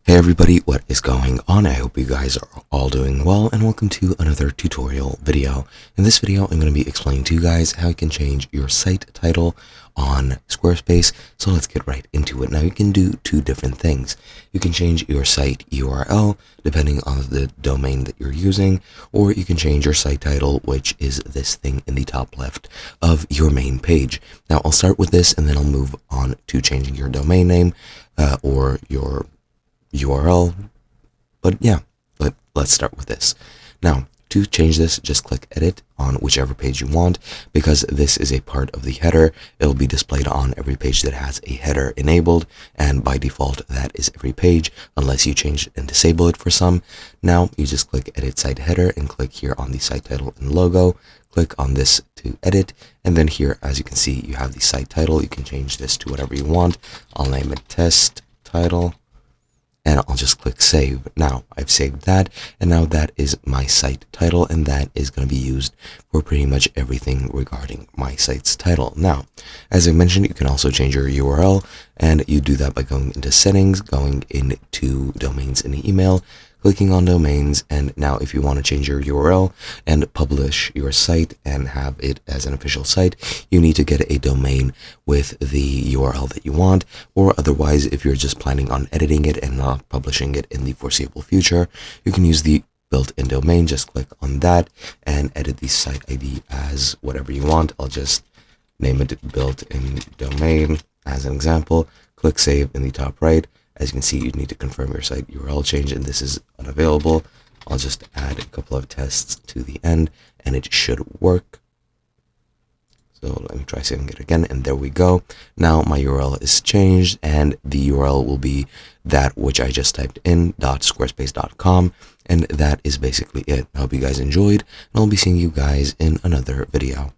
Hey everybody, what is going on? I hope you guys are all doing well, and welcome to another tutorial video. In this video, I'm going to be explaining to you guys how you can change your site title on Squarespace. So let's get right into it. Now you can do two different things. You can change your site URL depending on the domain that you're using, or you can change your site title, which is this thing in the top left of your main page. Now I'll start with this and then I'll move on to changing your domain name or your URL, but yeah, let's start with this. Now, to change this, just click edit on whichever page you want. Because this is a part of the header, it'll be displayed on every page that has a header enabled, and by default that is every page unless you change and disable it for some. Now you just click edit site header and click here on the site title and logo. Click on this to edit, and then here, as you can see, you have the site title. You can change this to whatever you want. I'll name it test title, and I'll just click save. Now I've saved that, and now that is my site title, and that is going to be used for pretty much everything regarding my site's title. Now, as I mentioned, you can also change your URL, and you do that by going into settings, going into domains in the email, clicking on domains, and now if you want to change your URL and publish your site and have it as an official site, you need to get a domain with the URL that you want, or otherwise, if you're just planning on editing it and not publishing it in the foreseeable future, you can use the built-in domain. Just click on that and edit the site ID as whatever you want. I'll just name it built-in domain as an example. Click save in the top right. As you can see, you need to confirm your site URL change, and this is unavailable. I'll just add a couple of tests to the end, and it should work. So let me try saving it again, and there we go. Now my URL is changed, and the URL will be that which I just typed in, .squarespace.com, and that is basically it. I hope you guys enjoyed, and I'll be seeing you guys in another video.